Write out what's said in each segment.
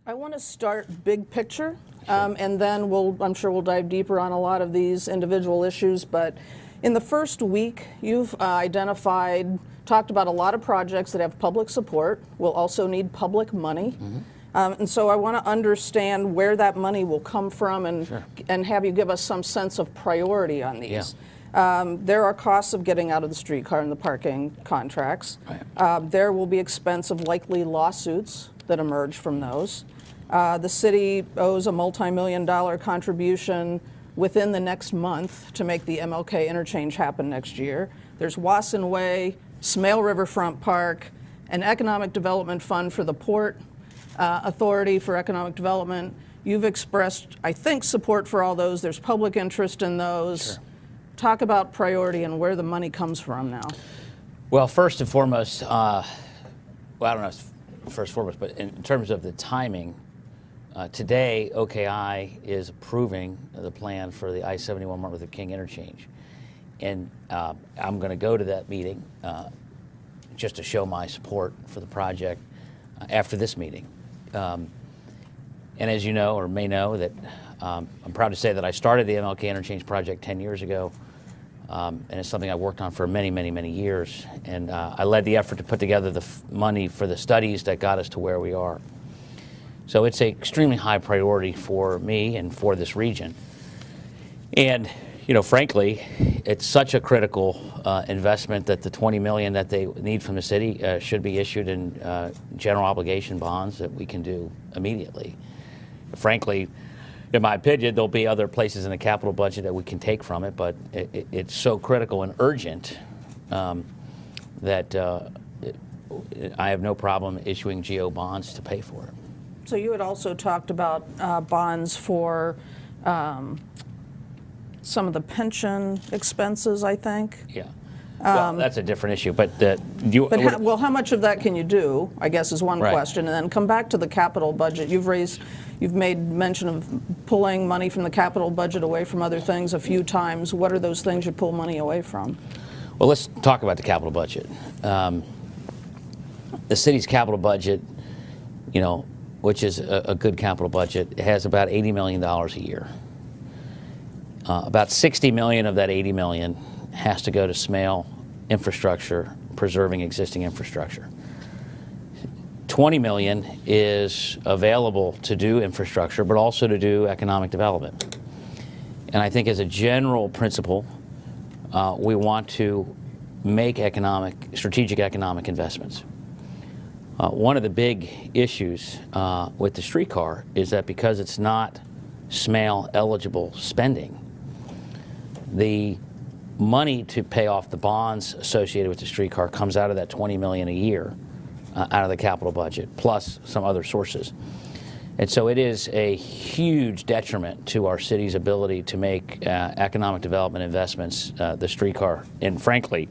I want to start big picture, and then I'm sure we'll dive deeper on a lot of these individual issues. But in the first week, you've talked about a lot of projects that have public support, will also need public money. And so I want to understand where that money will come from and have you give us some sense of priority on these. There are costs of getting out of the streetcar and the parking contracts. There will be expense of likely lawsuits that emerge from those. The city owes a multi-million-dollar contribution within the next month to make the MLK interchange happen next year. There's Wasson Way, Smale Riverfront Park, an economic development fund for the Port Authority for Economic Development. You've expressed, I think, support for all those. There's public interest in those. Talk about priority and where the money comes from now. Well, first and foremost, well, I don't know if first and foremost, but in terms of the timing, today OKI is approving the plan for the I-71 Martin Luther King interchange. And I'm going to go to that meeting just to show my support for the project after this meeting. And as you know, or may know, that I'm proud to say that I started the MLK interchange project 10 years ago. And it's something I worked on for many, many, many years. And I led the effort to put together the money for the studies that got us to where we are. So it's an extremely high priority for me and for this region. And, you know, frankly, it's such a critical investment that the $20 million that they need from the city should be issued in general obligation bonds that we can do immediately. Frankly, in my opinion, there'll be other places in the capital budget that we can take from it, but it's so critical and urgent that I have no problem issuing GO bonds to pay for it. So you had also talked about bonds for some of the pension expenses, I think. Yeah. Well, that's a different issue, but well, how much of that can you do, I guess, is one question. And then come back to the capital budget. You've made mention of pulling money from the capital budget away from other things a few times. What are those things you pull money away from? Well, let's talk about the capital budget. The city's capital budget, you know, which is a good capital budget, has about $80 million a year. About $60 million of that $80 million has to go to Smale infrastructure, preserving existing infrastructure. $20 million is available to do infrastructure, but also to do economic development. And I think as a general principle, we want to make strategic economic investments. One of the big issues with the streetcar is that because it's not Smale eligible spending, the money to pay off the bonds associated with the streetcar comes out of that $20 million a year out of the capital budget, plus some other sources. And so it is a huge detriment to our city's ability to make economic development investments, the streetcar. And frankly,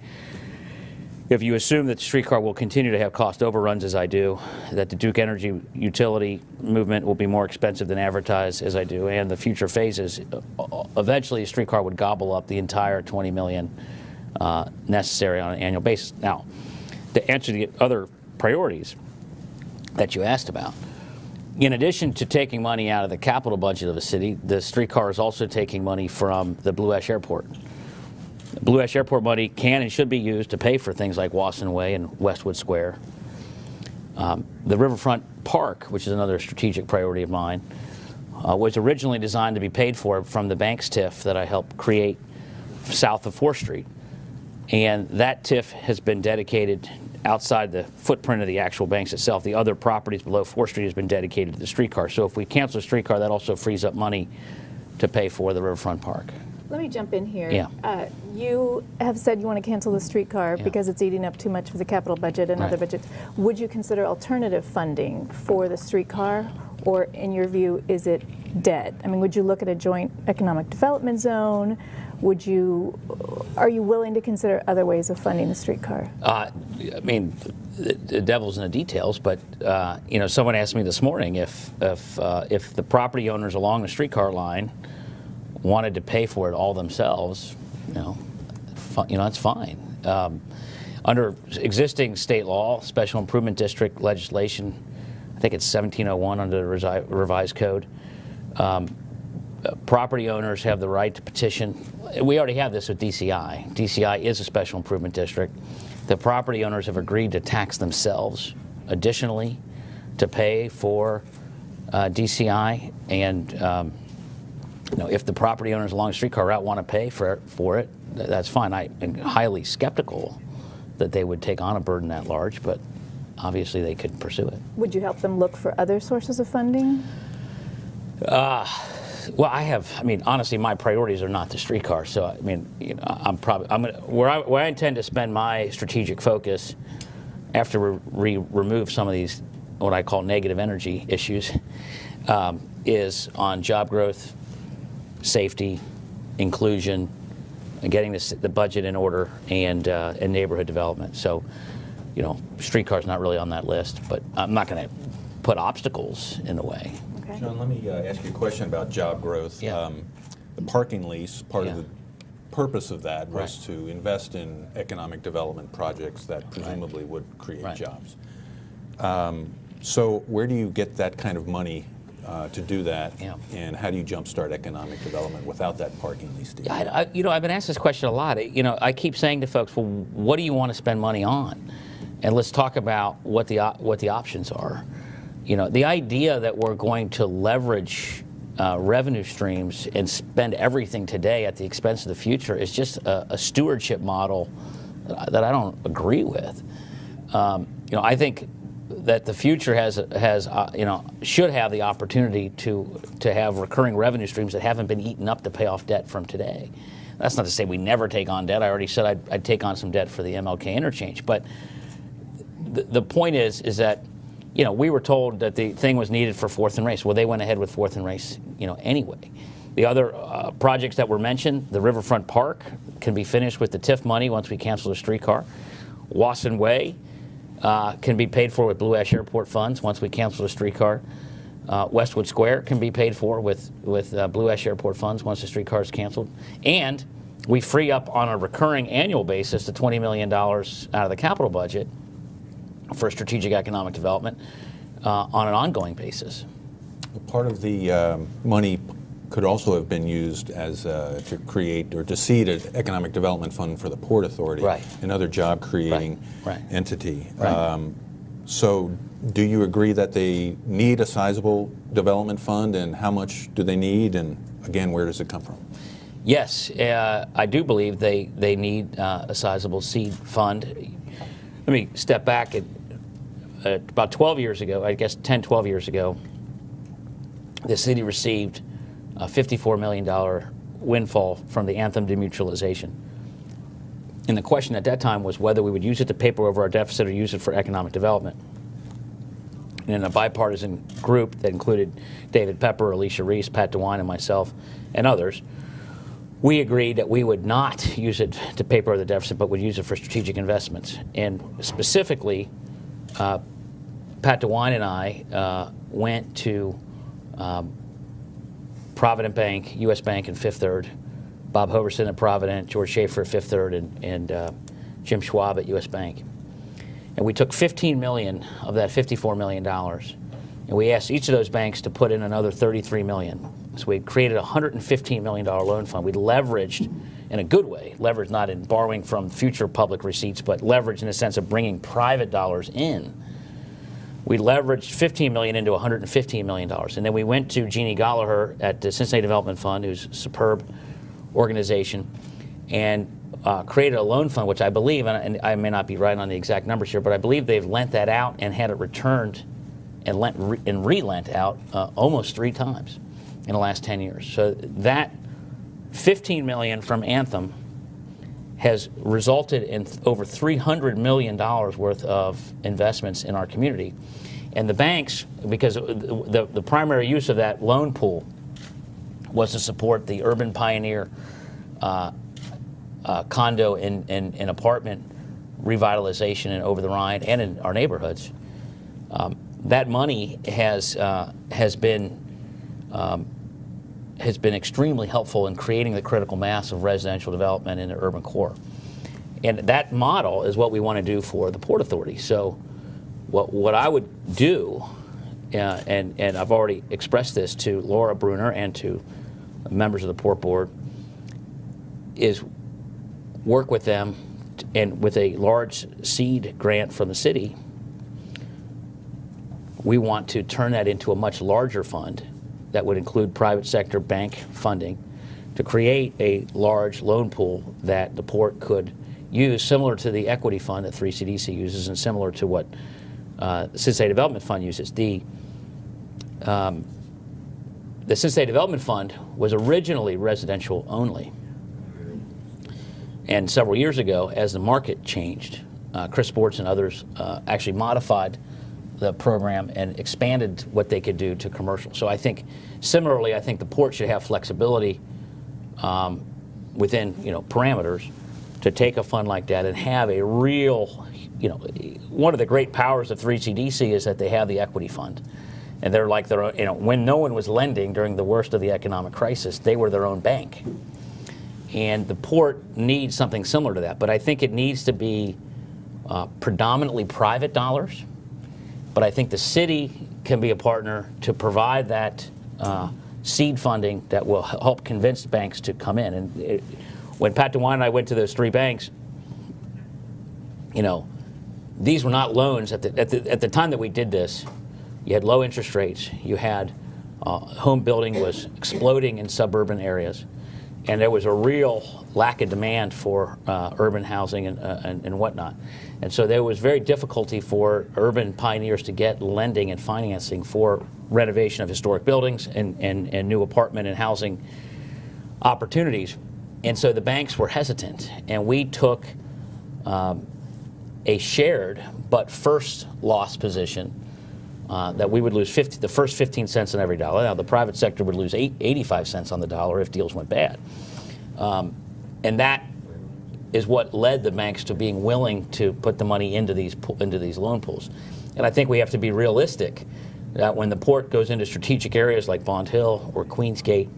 if you assume that the streetcar will continue to have cost overruns as I do, that the Duke Energy utility movement will be more expensive than advertised as I do, and the future phases, eventually a streetcar would gobble up the entire $20 million necessary on an annual basis. Now, to answer the other priorities that you asked about, in addition to taking money out of the capital budget of the city, the streetcar is also taking money from the Blue Ash Airport. Blue Ash Airport money can and should be used to pay for things like Wasson Way and Westwood Square. The Riverfront Park, which is another strategic priority of mine, was originally designed to be paid for from the Banks TIF that I helped create south of 4th Street. And that TIF has been dedicated outside the footprint of the actual banks itself. The other properties below 4th Street has been dedicated to the streetcar. So if we cancel the streetcar, that also frees up money to pay for the Riverfront Park. Let me jump in here. Yeah. You have said you want to cancel the streetcar because it's eating up too much of the capital budget and other budgets. Would you consider alternative funding for the streetcar, or in your view, is it dead? I mean, would you look at a joint economic development zone? Are you willing to consider other ways of funding the streetcar? I mean, the devil's in the details, but you know, someone asked me this morning if the property owners along the streetcar line wanted to pay for it all themselves, you know, that's fine. Under existing state law, special improvement district legislation, I think it's 1701 under the revised code. Property owners have the right to petition. We already have this with DCI. DCI is a special improvement district. The property owners have agreed to tax themselves additionally to pay for DCI, and if the property owners along the streetcar route want to pay for it, that's fine. I am highly skeptical that they would take on a burden that large, but obviously they could pursue it. Would you help them look for other sources of funding? Well, honestly, my priorities are not the streetcar. So, where I intend to spend my strategic focus after we remove some of these, what I call negative energy issues, is on job growth, safety, inclusion, and getting the budget in order, and neighborhood development. So, streetcar's not really on that list, but I'm not going to put obstacles in the way. Okay. John, let me ask you a question about job growth. Yeah. The parking lease, part Yeah. of the purpose of that was Right. to invest in economic development projects that presumably would create Right. jobs. So where do you get that kind of money to do that, Yeah. and how do you jumpstart economic development without that parking lease deal? I've been asked this question a lot. I keep saying to folks, well, what do you want to spend money on? And let's talk about what the options are. The idea that we're going to leverage revenue streams and spend everything today at the expense of the future is just a stewardship model that I don't agree with. I think that the future should have the opportunity to have recurring revenue streams that haven't been eaten up to pay off debt from today. That's not to say we never take on debt. I already said I'd take on some debt for the MLK interchange, but the point is that we were told that the thing was needed for 4th and Race. Well, they went ahead with 4th and Race, anyway. The other projects that were mentioned, the Riverfront Park can be finished with the TIF money once we cancel the streetcar. Wasson Way can be paid for with Blue Ash Airport funds once we cancel the streetcar. Westwood Square can be paid for with Blue Ash Airport funds once the streetcar is canceled. And we free up on a recurring annual basis the $20 million out of the capital budget for strategic economic development on an ongoing basis. Part of the money could also have been used as to create or to seed an economic development fund for the Port Authority, Right. another job-creating Right. entity. Right. So do you agree that they need a sizable development fund, and how much do they need, and again, where does it come from? Yes, I do believe they need a sizable seed fund. Let me step back. About 12 years ago, I guess 10, 12 years ago, the city received a $54 million windfall from the Anthem demutualization. And the question at that time was whether we would use it to paper over our deficit or use it for economic development. And in a bipartisan group that included David Pepper, Alicia Reese, Pat DeWine, and myself, and others, we agreed that we would not use it to paper over the deficit, but would use it for strategic investments. And specifically, Pat DeWine and I went to Provident Bank, U.S. Bank, and Fifth Third, Bob Hoverson at Provident, George Schaefer at Fifth Third, and Jim Schwab at U.S. Bank. And we took $15 million of that $54 million, and we asked each of those banks to put in another $33 million. So we created a $115 million loan fund. We leveraged, in a good way, leveraged not in borrowing from future public receipts, but leveraged in the sense of bringing private dollars in. We leveraged $15 million into $115 million. And then we went to Jeannie Gallagher at the Cincinnati Development Fund, who's a superb organization, and created a loan fund, which I believe, and I may not be right on the exact numbers here, but I believe they've lent that out and had it returned and re-lent out almost 3 times in the last 10 years. So that $15 million from Anthem has resulted in over $300 million worth of investments in our community. And the banks, because the primary use of that loan pool was to support the urban pioneer condo and apartment revitalization in over the Rhine and in our neighborhoods. That money has been extremely helpful in creating the critical mass of residential development in the urban core. And that model is what we want to do for the Port Authority. So what I would do and I've already expressed this to Laura Bruner and to members of the Port Board, is work with them and with a large seed grant from the city, we want to turn that into a much larger fund that would include private sector bank funding to create a large loan pool that the port could use, similar to the equity fund that 3CDC uses and similar to what the Cincinnati Development Fund uses. The Cincinnati Development Fund was originally residential only. And several years ago, as the market changed, Chris Sports and others actually modified the program and expanded what they could do to commercial. So I think, similarly, I think the port should have flexibility within parameters to take a fund like that and have a real, one of the great powers of 3CDC is that they have the equity fund. And they're like their own, when no one was lending during the worst of the economic crisis, they were their own bank. And the port needs something similar to that. But I think it needs to be predominantly private dollars. But I think the city can be a partner to provide that seed funding that will help convince banks to come in. And when Pat DeWine and I went to those 3 banks, these were not loans. At the time that we did this, you had low interest rates. You had home building was exploding in suburban areas. And there was a real lack of demand for urban housing and whatnot. And so there was very difficulty for urban pioneers to get lending and financing for renovation of historic buildings and new apartment and housing opportunities. And so the banks were hesitant. And we took a shared but first loss position that we would lose the first 15 cents on every dollar. Now, the private sector would lose 85 cents on the dollar if deals went bad. And that is what led the banks to being willing to put the money into these loan pools. And I think we have to be realistic that when the port goes into strategic areas like Bond Hill or Queensgate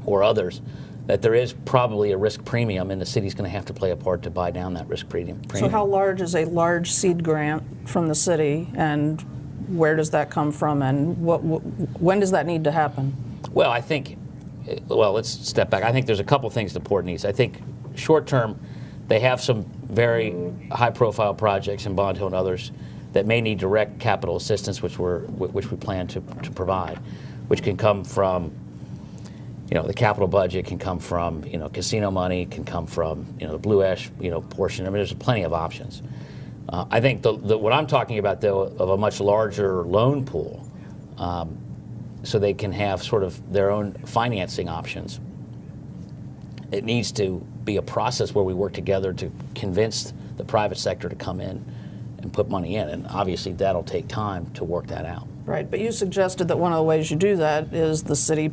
or others, that there is probably a risk premium, and the city's going to have to play a part to buy down that risk premium. So how large is a large seed grant from the city, and where does that come from, and when does that need to happen? Well, I think, let's step back. I think there's a couple things the port needs. I think short term, they have some very high-profile projects in Bond Hill and others that may need direct capital assistance, which we plan to provide, which can come from the capital budget, can come from casino money, can come from the Blue Ash portion. I mean, there's plenty of options. I think what I'm talking about, though, of a much larger loan pool, so they can have sort of their own financing options. It needs to be a process where we work together to convince the private sector to come in and put money in, and obviously that'll take time to work that out. Right, but you suggested that one of the ways you do that is the city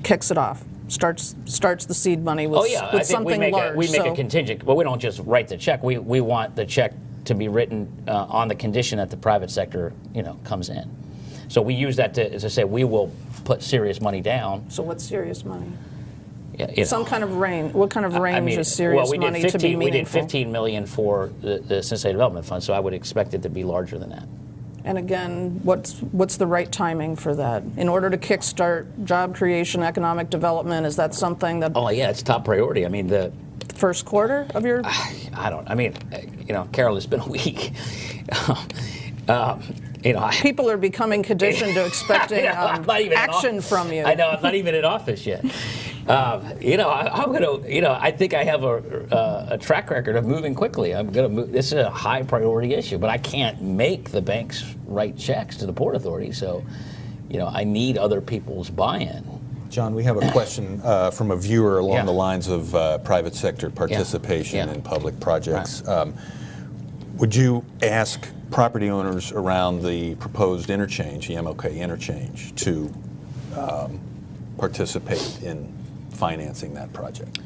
kicks it off, starts the seed money with, with something large. We make a contingent, but we don't just write the check. We want the check to be written on the condition that the private sector comes in. So we use that to, as I say, we will put serious money down. So what's serious money? Some kind of range. What kind of range is serious money to be meaningful? We did $15 million for the Cincinnati Development Fund, so I would expect it to be larger than that. And again, what's the right timing for that? In order to kickstart job creation, economic development, is that something that? Oh yeah, it's top priority. I mean, the first quarter of your? Carol, it's been a week. People are becoming conditioned to expecting action from you. I know, I'm not even in office yet. I think I have a track record of moving quickly. I'm going to move. This is a high priority issue, but I can't make the banks write checks to the Port Authority, so I need other people's buy-in. John, we have a question from a viewer along the lines of private sector participation in public projects. Right. Would you ask property owners around the proposed interchange, the MLK interchange, to participate in financing that project?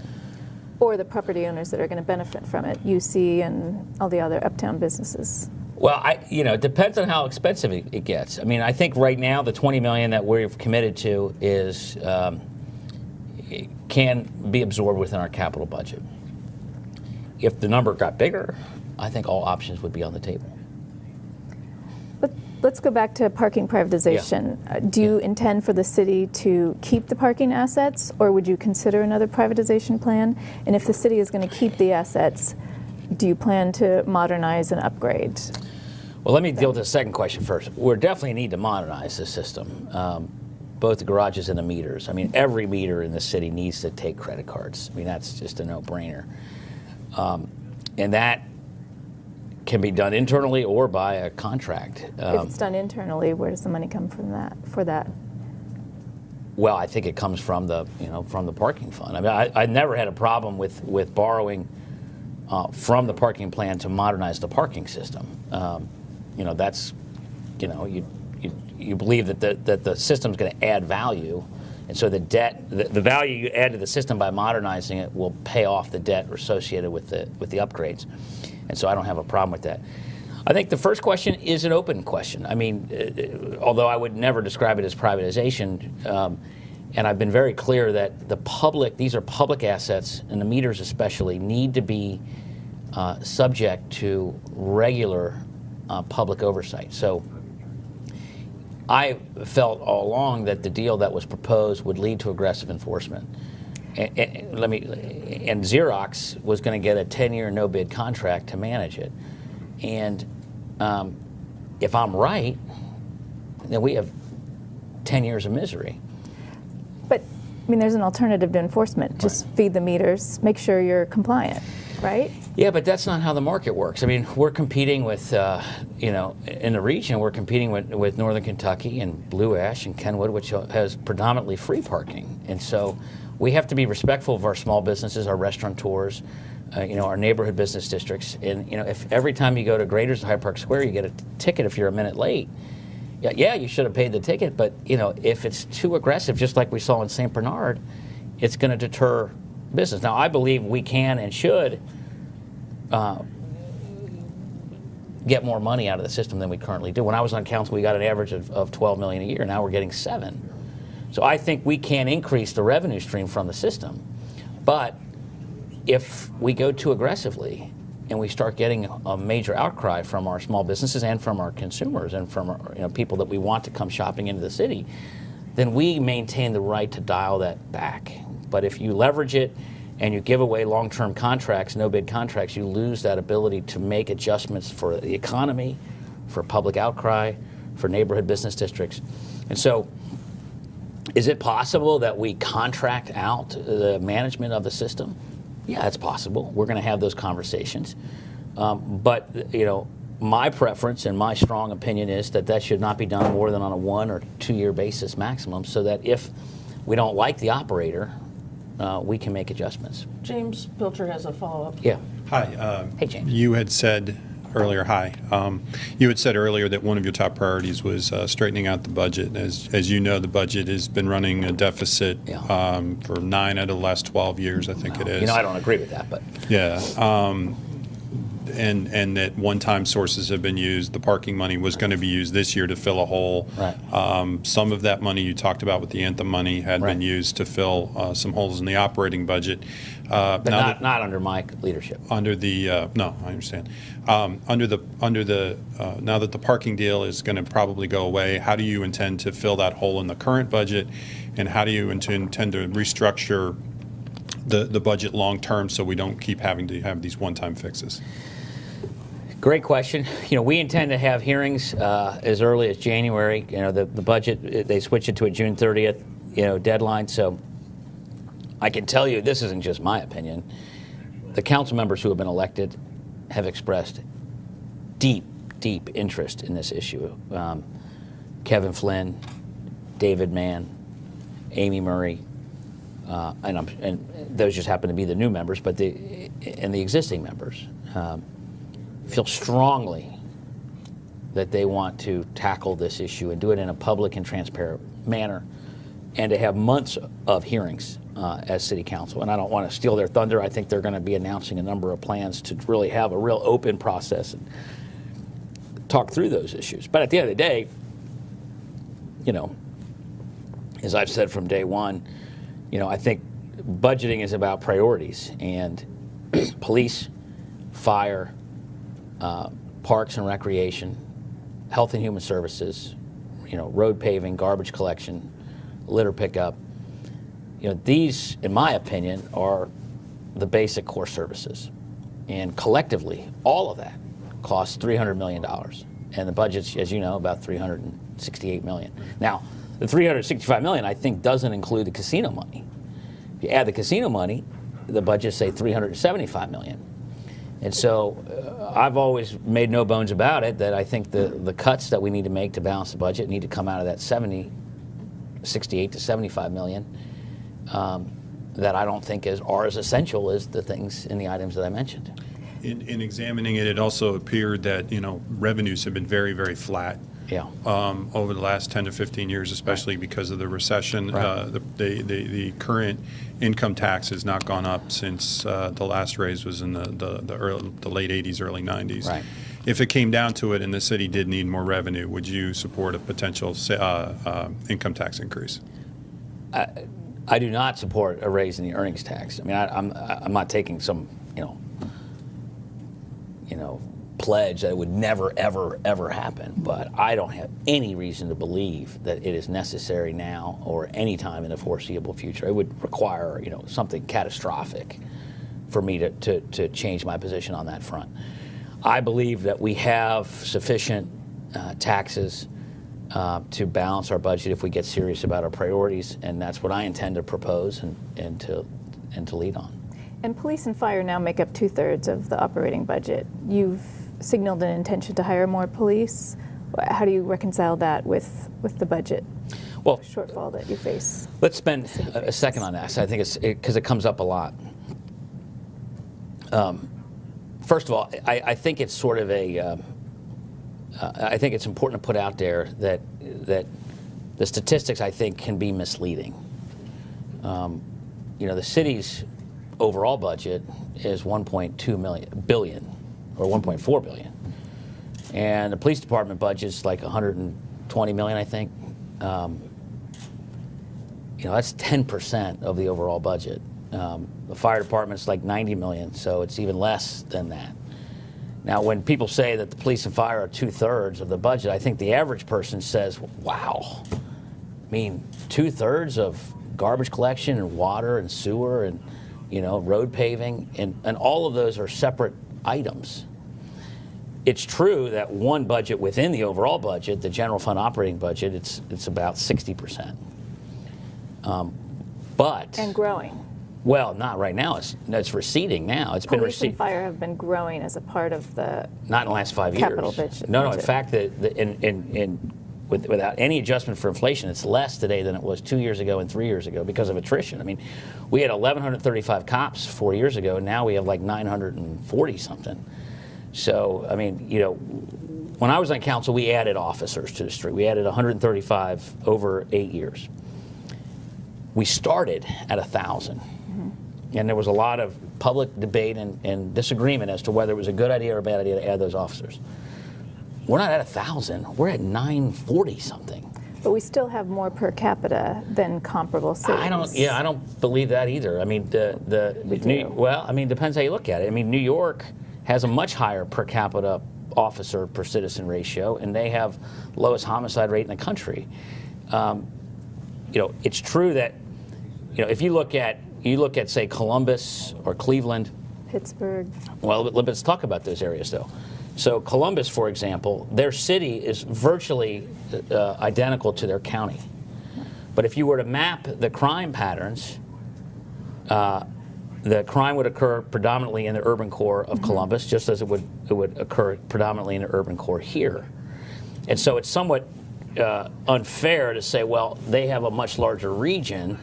Or the property owners that are going to benefit from it, UC and all the other uptown businesses? Well, it depends on how expensive it gets. I mean, I think right now the $20 million that we've committed to is can be absorbed within our capital budget. If the number got bigger, I think all options would be on the table. But let's go back to parking privatization. Do you intend for the city to keep the parking assets, or would you consider another privatization plan? And if the city is going to keep the assets, do you plan to modernize and upgrade? Well, let me deal with the second question first. We definitely need to modernize the system, both the garages and the meters. I mean, every meter in the city needs to take credit cards. I mean, that's just a no-brainer. And that can be done internally or by a contract. If it's done internally, where does the money come from for that? Well, I think it comes from the from the parking fund. I mean, I never had a problem with borrowing from the parking plan to modernize the parking system. That's you believe that the system's going to add value, and so the value you add to the system by modernizing it will pay off the debt associated with the upgrades. And so I don't have a problem with that. I think the first question is an open question. I mean, although I would never describe it as privatization, and I've been very clear that these are public assets, and the meters especially, need to be subject to regular public oversight. So I felt all along that the deal that was proposed would lead to aggressive enforcement. And Xerox was going to get a 10-year no-bid contract to manage it. And if I'm right, then we have 10 years of misery. But, I mean, there's an alternative to enforcement. Just feed the meters, make sure you're compliant, right? Yeah, but that's not how the market works. I mean, we're competing with, in the region, we're competing with Northern Kentucky and Blue Ash and Kenwood, which has predominantly free parking. And so we have to be respectful of our small businesses, our restaurateurs, our neighborhood business districts. And if every time you go to Grader's Hyde Park Square, you get a ticket if you're a minute late, yeah, you should have paid the ticket. But if it's too aggressive, just like we saw in St. Bernard, it's going to deter business. Now, I believe we can and should get more money out of the system than we currently do. When I was on council, we got an average of $12 million a year. Now we're getting $7 million. So I think we can increase the revenue stream from the system. But if we go too aggressively and we start getting a major outcry from our small businesses and from our consumers and from our, people that we want to come shopping into the city, then we maintain the right to dial that back. But if you leverage it and you give away long-term contracts, no-bid contracts, you lose that ability to make adjustments for the economy, for public outcry, for neighborhood business districts. And so, is it possible that we contract out the management of the system? Yeah, it's possible. We're going to have those conversations. But, my preference and my strong opinion is that should not be done more than on a 1 or 2 year basis maximum, so that if we don't like the operator, we can make adjustments. James Pilcher has a follow-up. Yeah. Hi. Hey, James. You had said earlier, you had said earlier that one of your top priorities was straightening out the budget. As you know, the budget has been running a deficit for 9 out of the last 12 years, I think it is. I don't agree with that, but. Yeah. And that one-time sources have been used. The parking money was going to be used this year to fill a hole. Right. Some of that money you talked about with the Anthem money had been used to fill some holes in the operating budget. But not under my leadership. Under the no, I understand. Under the now that the parking deal is going to probably go away, how do you intend to fill that hole in the current budget, and how do you intend to restructure the budget long term so we don't keep having to have these one-time fixes? Great question. We intend to have hearings as early as January. The budget, they switched it to a June 30th, deadline. So I can tell you, this isn't just my opinion. The council members who have been elected have expressed deep, deep interest in this issue. Kevin Flynn, David Mann, Amy Murray, and those just happen to be the new members, but the existing members feel strongly that they want to tackle this issue and do it in a public and transparent manner, and to have months of hearings as city council. And I don't want to steal their thunder. I think they're going to be announcing a number of plans to really have a real open process and talk through those issues. But at the end of the day, as I've said from day one, I think budgeting is about priorities, and police, fire, parks and recreation, Health and Human Services, road paving, garbage collection, litter pickup. These, in my opinion, are the basic core services. And collectively, all of that costs $300 million. And the budget's, as you know, about $368 million. Now, the $365 million, I think, doesn't include the casino money. If you add the casino money, the budget's, say, $375 million. And so I've always made no bones about it that I think the cuts that we need to make to balance the budget need to come out of that 68 to 75 million that I don't think are as essential as the things in the items that I mentioned. In examining it, it also appeared that revenues have been very, very flat. Yeah. Over the last 10 to 15 years, especially because of the recession. Right. The current income tax has not gone up since the last raise was in the late 80s, early 90s. Right. If it came down to it and the city did need more revenue, would you support a potential income tax increase? I do not support a raise in the earnings tax. I mean, I'm not taking some, pledge that it would never, ever, ever happen. But I don't have any reason to believe that it is necessary now or any time in the foreseeable future. It would require, something catastrophic for me to change my position on that front. I believe that we have sufficient taxes to balance our budget if we get serious about our priorities, and that's what I intend to propose and to lead on. And police and fire now make up 2/3 of the operating budget. You've signaled an intention to hire more police. How do you reconcile that with the budget shortfall that you face? Let's spend a second on that. I think it's because it comes up a lot. First of all, I think it's sort of I think it's important to put out there that the statistics, I think, can be misleading. The city's overall budget is $1.2 billion or $1.4 billion, and the police department budget is like $120 million, I think. That's 10% of the overall budget. The fire department's like $90 million, so it's even less than that. Now, when people say that the police and fire are 2/3 of the budget, I think the average person says, wow, I mean, 2/3 of garbage collection and water and sewer and, road paving, and all of those are separate items. It's true that one budget within the overall budget, the general fund operating budget, it's about 60%. And growing. Well, not right now. It's receding now. It's been Police receding. and fire have been growing as a part of the not in the last 5 years. Capital budget. No. In fact, without any adjustment for inflation, it's less today than it was 2 years ago and 3 years ago because of attrition. I mean, we had 1,135 cops 4 years ago, and now we have like 940 something. So, I mean, when I was on council, we added officers to the street. We added 135 over 8 years. We started at 1,000. And there was a lot of public debate and disagreement as to whether it was a good idea or a bad idea to add those officers. We're not at 1,000. We're at 940 something. But we still have more per capita than comparable cities. I don't believe that either. I mean, depends how you look at it. I mean, New York has a much higher per capita officer per citizen ratio, and they have lowest homicide rate in the country. It's true that if you look at say Columbus or Cleveland, Pittsburgh. Well, let's talk about those areas though. So Columbus, for example, their city is virtually identical to their county. But if you were to map the crime patterns, the crime would occur predominantly in the urban core of Columbus, just as it would occur predominantly in the urban core here. And so it's somewhat unfair to say, well, they have a much larger region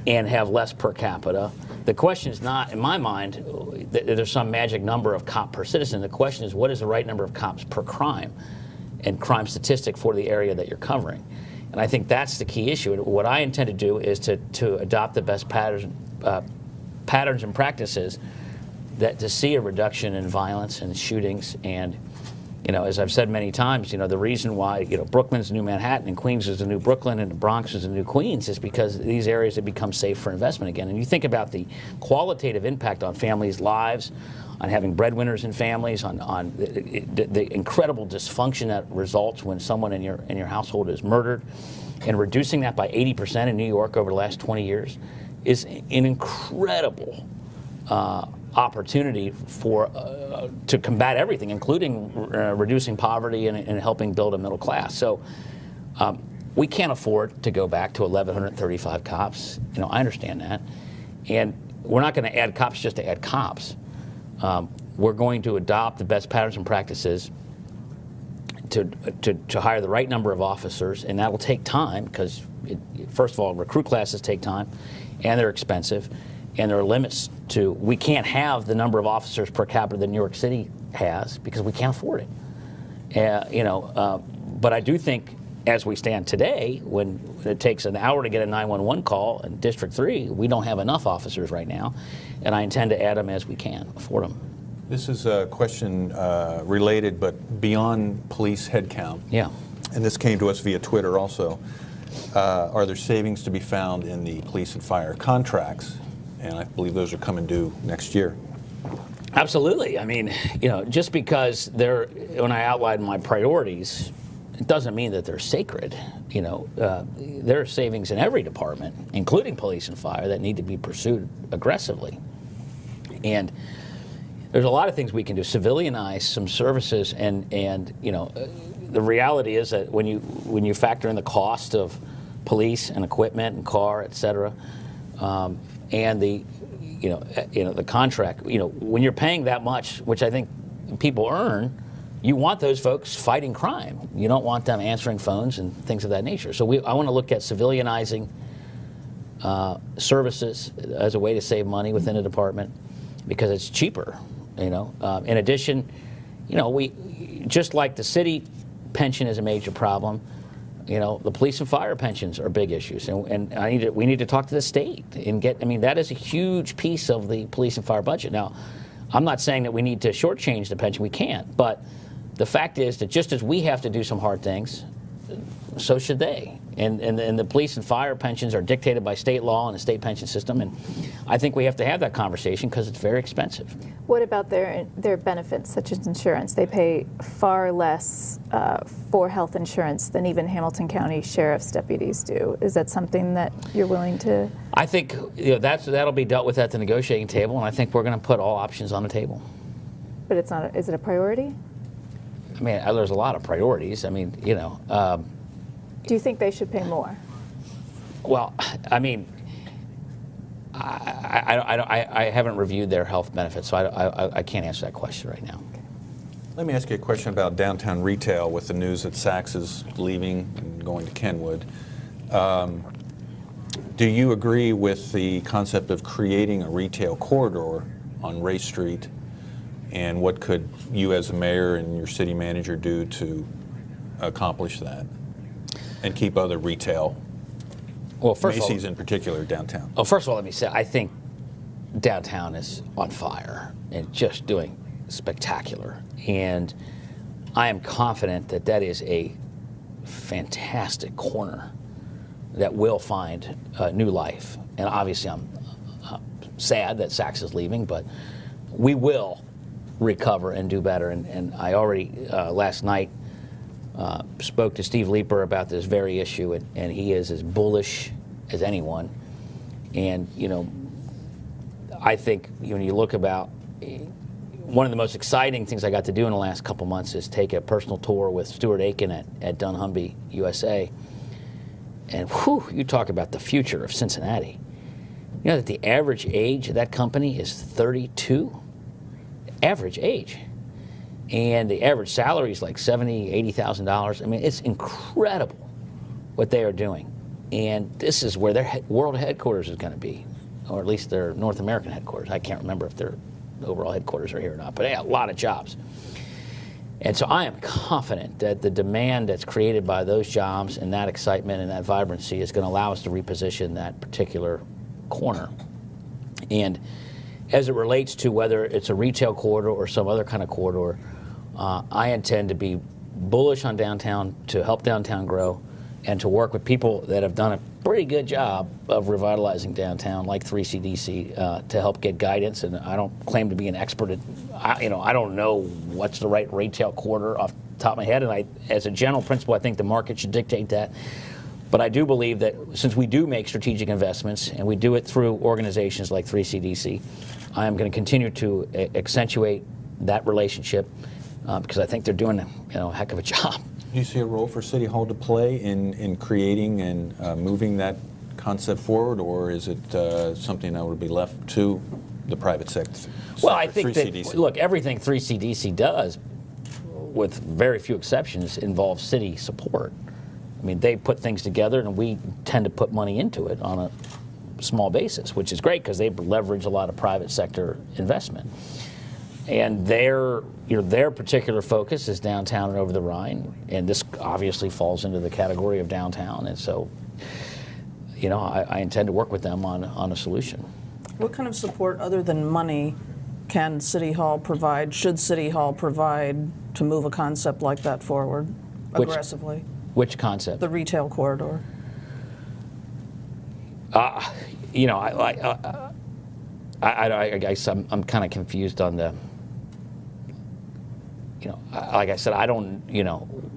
and have less per capita. The question is not, in my mind, that there's some magic number of cop per citizen. The question is, what is the right number of cops per crime and crime statistic for the area that you're covering? And I think that's the key issue. And what I intend to do is to adopt the best patterns and practices to see a reduction in violence and shootings. And as I've said many times, the reason why Brooklyn's the new Manhattan and Queens is the new Brooklyn and the Bronx is the new Queens is because these areas have become safe for investment again. And you think about the qualitative impact on families' lives, on having breadwinners in families, on the incredible dysfunction that results when someone in your household is murdered, and reducing that by 80% in New York over the last 20 years is an incredible opportunity for to combat everything, including reducing poverty and helping build a middle class. So we can't afford to go back to 1,135 cops. You know, I understand that, and we're not going to add cops just to add cops. We're going to adopt the best patterns and practices to hire the right number of officers, and that will take time because, first of all, recruit classes take time, and they're expensive, and there are limits to. We can't have the number of officers per capita that New York City has because we can't afford it. But I do think, as we stand today, when it takes an hour to get a 911 call in District 3, we don't have enough officers right now, and I intend to add them as we can afford them. This is a question related, but beyond police headcount. Yeah. And this came to us via Twitter also. Are there savings to be found in the police and fire contracts? And I believe those are coming due next year. Absolutely. I mean, just because when I outlined my priorities, it doesn't mean that they're sacred. There are savings in every department, including police and fire, that need to be pursued aggressively. And there's a lot of things we can do. Civilianize some services, and the reality is that when you factor in the cost of police and equipment and car, et cetera, and the contract, when you're paying that much, which I think people earn, you want those folks fighting crime. You don't want them answering phones and things of that nature. So I want to look at civilianizing services as a way to save money within a department because it's cheaper. In addition, we just like the city pension is a major problem. The police and fire pensions are big issues, and we need to talk to the state and get. I mean, that is a huge piece of the police and fire budget. Now, I'm not saying that we need to shortchange the pension. We can't, but the fact is that just as we have to do some hard things, so should they. And the police and fire pensions are dictated by state law and the state pension system, and I think we have to have that conversation because it's very expensive. What about their benefits, such as insurance? They pay far less for health insurance than even Hamilton County Sheriff's deputies do. Is that something that you're willing to? I think that'll be dealt with at the negotiating table, and I think we're going to put all options on the table. But it's not. Is it a priority? I mean, there's a lot of priorities. I mean, do you think they should pay more? Well, I mean, I haven't reviewed their health benefits, so I can't answer that question right now. Let me ask you a question about downtown retail with the news that Saks is leaving and going to Kenwood. Do you agree with the concept of creating a retail corridor on Ray Street? And what could you as a mayor and your city manager do to accomplish that and keep other retail, Macy's in particular, downtown? Well, first of all, let me say, I think downtown is on fire and just doing spectacular. And I am confident that that is a fantastic corner that will find new life. And obviously I'm sad that Saks is leaving, but we will recover and do better. And I already, last night, spoke to Steve Leeper about this very issue, and he is as bullish as anyone. And, I think when you look about, one of the most exciting things I got to do in the last couple months is take a personal tour with Stuart Aiken at Dunnhumby, USA. And whew, you talk about the future of Cincinnati. You know that the average age of that company is 32? Average age. And the average salary is like $70,000, $80,000. I mean, it's incredible what they are doing. And this is where their world headquarters is going to be, or at least their North American headquarters. I can't remember if their overall headquarters are here or not, but yeah, a lot of jobs. And so I am confident that the demand that's created by those jobs and that excitement and that vibrancy is going to allow us to reposition that particular corner. And as it relates to whether it's a retail corridor or some other kind of corridor, I intend to be bullish on downtown to help downtown grow and to work with people that have done a pretty good job of revitalizing downtown, like 3CDC, to help get guidance. And I don't claim to be an expert at, I don't know what's the right retail corridor off the top of my head. And as a general principle, I think the market should dictate that. But I do believe that since we do make strategic investments and we do it through organizations like 3CDC, I am going to continue to accentuate that relationship because I think they're doing a heck of a job. Do you see a role for City Hall to play in creating and moving that concept forward, or is it something that would be left to the private sector? Well, I think that, look, everything 3CDC does, with very few exceptions, involves city support. I mean, they put things together, and we tend to put money into it on a small basis, which is great because they leverage a lot of private sector investment. And their particular focus is downtown and over the Rhine, and this obviously falls into the category of downtown. And so, I intend to work with them on a solution. What kind of support other than money can City Hall provide, should City Hall provide, to move a concept like that forward aggressively? Which concept? The retail corridor. I guess I'm kind of confused on the, like I said, I don't,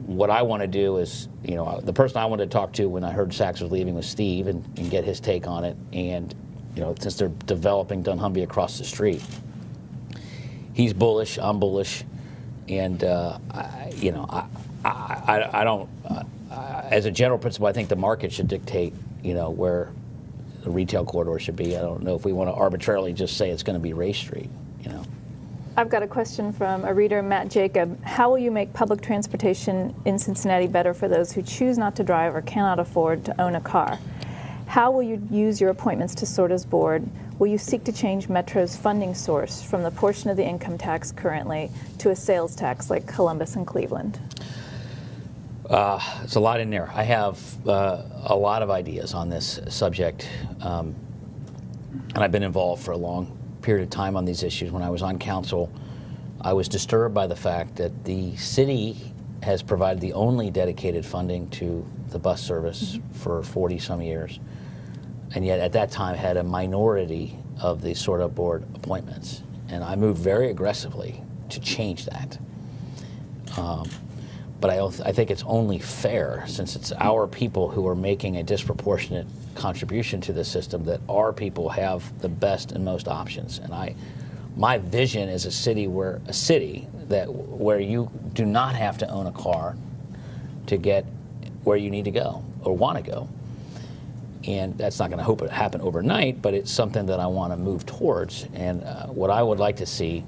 what I want to do is, the person I wanted to talk to when I heard Sachs was leaving was Steve and get his take on it. And, since they're developing Dunnhumby across the street, he's bullish, I'm bullish, and, I don't, as a general principle, I think the market should dictate, where the retail corridor should be. I don't know if we want to arbitrarily just say it's going to be Ray Street, I've got a question from a reader, Matt Jacob. How will you make public transportation in Cincinnati better for those who choose not to drive or cannot afford to own a car? How will you use your appointments to SORTA's board? Will you seek to change Metro's funding source from the portion of the income tax currently to a sales tax like Columbus and Cleveland? It's a lot in there. I have a lot of ideas on this subject, and I've been involved for a long period of time on these issues. When I was on council, I was disturbed by the fact that the city has provided the only dedicated funding to the bus service for 40-some years, and yet at that time had a minority of the SORTA board appointments. And I moved very aggressively to change that. But I think it's only fair, since it's our people who are making a disproportionate contribution to the system, that our people have the best and most options. And my vision is a city where you do not have to own a car to get where you need to go or want to go. And that's not going to happen overnight, but it's something that I want to move towards. And what I would like to see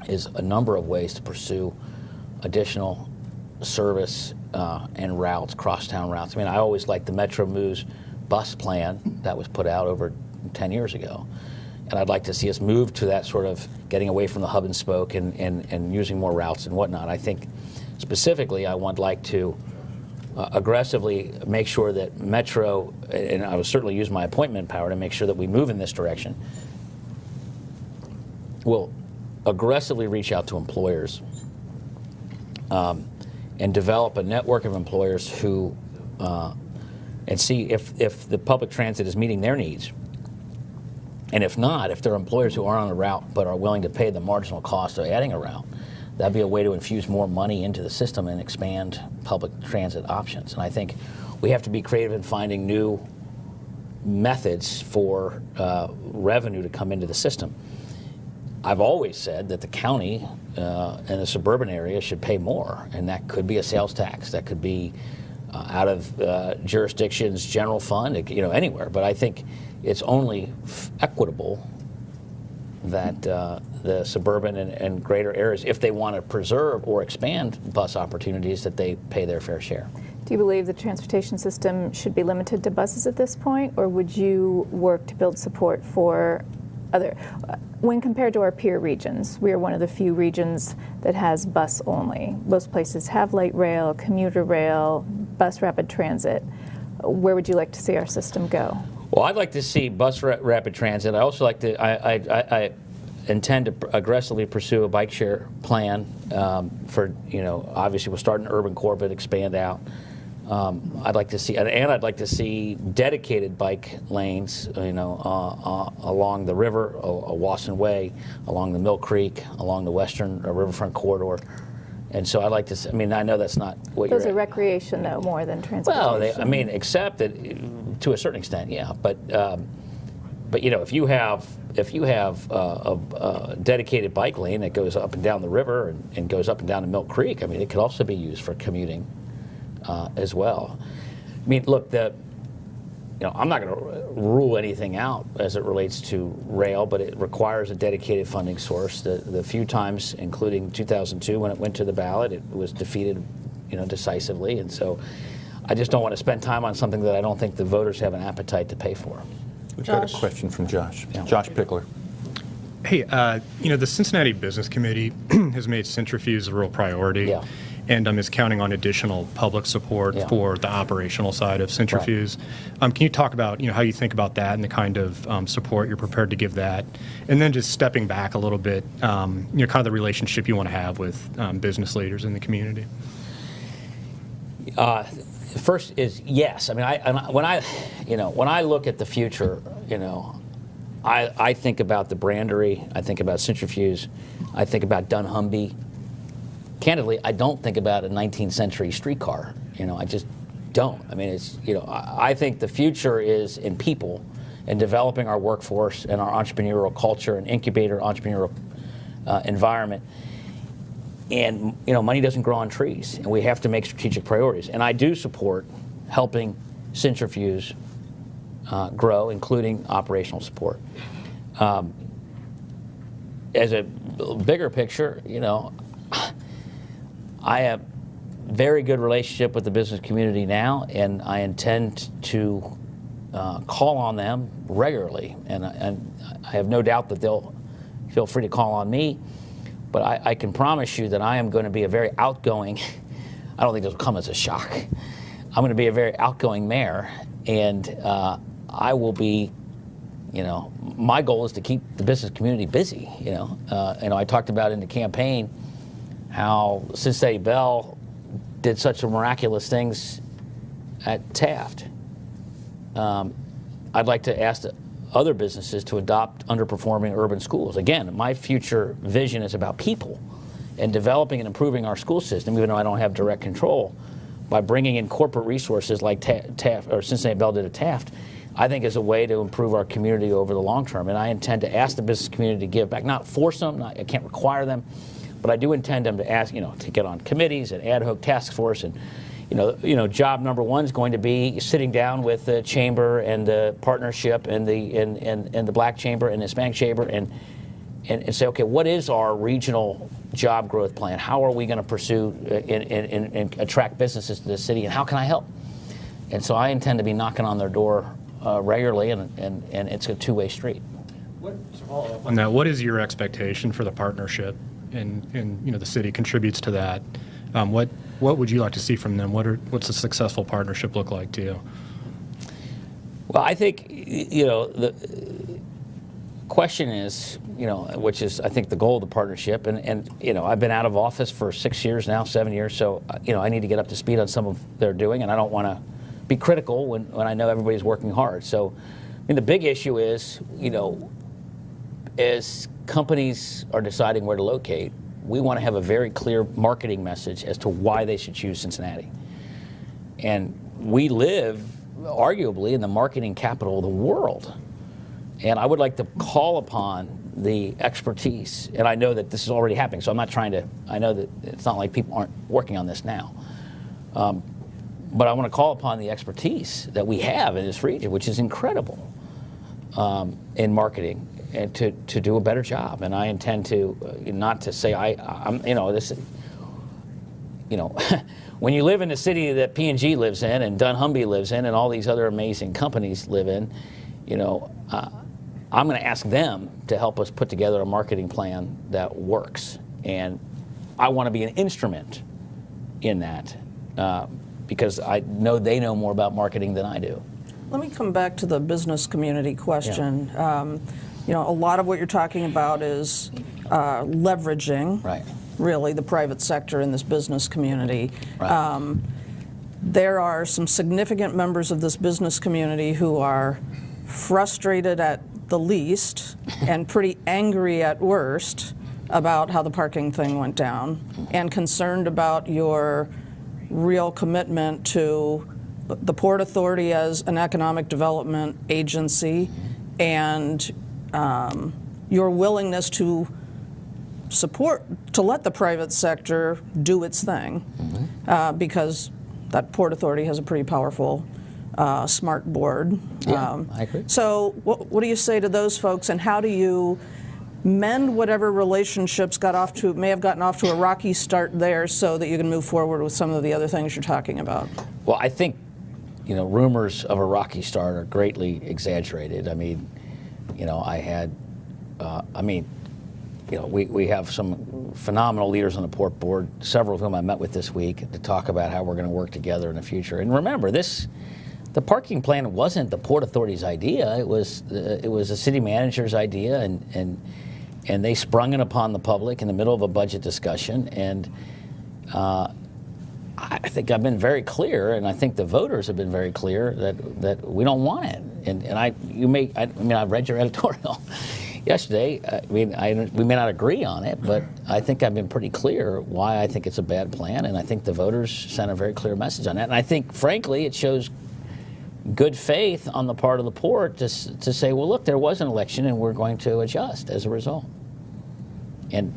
is a number of ways to pursue additional service and routes, crosstown routes. I mean, I always liked the Metro Moves bus plan that was put out over 10 years ago. And I'd like to see us move to that sort of getting away from the hub and spoke and using more routes and whatnot. I think specifically I would like to aggressively make sure that Metro, and I will certainly use my appointment power to make sure that we move in this direction, will aggressively reach out to employers and develop a network of employers who, and see if the public transit is meeting their needs. And if not, if there are employers who are on a route but are willing to pay the marginal cost of adding a route, that'd be a way to infuse more money into the system and expand public transit options. And I think we have to be creative in finding new methods for revenue to come into the system. I've always said that the county and the suburban area should pay more, and that could be a sales tax. That could be out of jurisdictions, general fund, anywhere. But I think it's only equitable that the suburban and greater areas, if they want to preserve or expand bus opportunities, that they pay their fair share. Do you believe the transportation system should be limited to buses at this point, or would you work to build support for other? When compared to our peer regions, we are one of the few regions that has bus only. Most places have light rail, commuter rail, bus rapid transit. Where would you like to see our system go? Well, I'd like to see bus rapid transit. I also like to, I intend to aggressively pursue a bike share plan for, obviously we'll start in urban core but expand out. I'd like to see, and I'd like to see dedicated bike lanes, along the river, Wasson Way, along the Mill Creek, along the western riverfront corridor. And so I'd like to see, I know that's not what Those you're... are recreation, though, more than transportation. Well, except that to a certain extent, yeah. But if you have a dedicated bike lane that goes up and down the river and goes up and down to Mill Creek, it could also be used for commuting as well. Look, I'm not going to rule anything out as it relates to rail, but it requires a dedicated funding source. The few times, including 2002 when it went to the ballot, it was defeated, decisively. And so I just don't want to spend time on something that I don't think the voters have an appetite to pay for. We've got a question from Josh. Yeah. Josh Pickler. Hey, the Cincinnati Business Committee has made centrifuge a real priority. Yeah. And is counting on additional public support for the operational side of centrifuge. Right. Can you talk about how you think about that and the kind of support you're prepared to give that, and then just stepping back a little bit, kind of the relationship you want to have with business leaders in the community. First is yes. When I look at the future, I think about the Brandery, I think about centrifuge, I think about dunnhumby. Candidly, I don't think about a 19th century streetcar. I just don't. I think the future is in people and developing our workforce and our entrepreneurial culture and incubator entrepreneurial environment. And, money doesn't grow on trees, and we have to make strategic priorities. And I do support helping centrifuge grow, including operational support. As a bigger picture, I have a very good relationship with the business community now, and I intend to call on them regularly. And I have no doubt that they'll feel free to call on me. But I can promise you that I am going to be a very outgoing, I don't think this will come as a shock, I'm going to be a very outgoing mayor, and I will be, my goal is to keep the business community busy, I talked about in the campaign how Cincinnati Bell did such miraculous things at Taft. I'd like to ask other businesses to adopt underperforming urban schools. Again, my future vision is about people and developing and improving our school system, even though I don't have direct control, by bringing in corporate resources like Taft or Cincinnati Bell did at Taft, I think is a way to improve our community over the long term. And I intend to ask the business community to give back, not force them, I can't require them, but I do intend them to ask, to get on committees and ad hoc task force. And job number one is going to be sitting down with the chamber and the partnership and the Black Chamber and the Hispanic Chamber and say, okay, what is our regional job growth plan? How are we going to pursue and attract businesses to the city, and how can I help? And so I intend to be knocking on their door regularly, and it's a two-way street. On that, what is your expectation for the partnership, and the city contributes to that? What would you like to see from them? What's a successful partnership look like to you? Well, I think the question is, which is I think the goal of the partnership, and I've been out of office for 6 years now, 7 years, so I need to get up to speed on some of their doing, and I don't want to be critical when I know everybody's working hard. So, the big issue is, as companies are deciding where to locate, we want to have a very clear marketing message as to why they should choose Cincinnati. And we live, arguably, in the marketing capital of the world. And I would like to call upon the expertise. And I know that this is already happening, so I'm not trying to, I know that it's not like people aren't working on this now. But I want to call upon the expertise that we have in this region, which is incredible in marketing, and to do a better job. And I intend to not to say I'm this, when you live in the city that P&G lives in and dunnhumby lives in and all these other amazing companies live in, I'm going to ask them to help us put together a marketing plan that works. And I want to be an instrument in that because I know they know more about marketing than I do. Let me come back to the business community question. Yeah. A lot of what you're talking about is leveraging, right, really, the private sector in this business community. Right. there are some significant members of this business community who are frustrated at the least and pretty angry at worst about how the parking thing went down, and concerned about your real commitment to the Port Authority as an economic development agency, and your willingness to let the private sector do its thing, because that Port Authority has a pretty powerful smart board. Yeah, I agree. So what do you say to those folks, and how do you mend whatever relationships may have gotten off to a rocky start there, so that you can move forward with some of the other things you're talking about? Well, I think, rumors of a rocky start are greatly exaggerated. I mean, we have some phenomenal leaders on the port board, several of whom I met with this week, to talk about how we're going to work together in the future. And remember, the parking plan wasn't the Port Authority's idea. It was the city manager's idea, and they sprung it upon the public in the middle of a budget discussion. And I think I've been very clear, and I think the voters have been very clear that we don't want it. And I read your editorial yesterday. We may not agree on it, but I think I've been pretty clear why I think it's a bad plan, and I think the voters sent a very clear message on that. And I think, frankly, it shows good faith on the part of the port to say, well, look, there was an election, and we're going to adjust as a result. And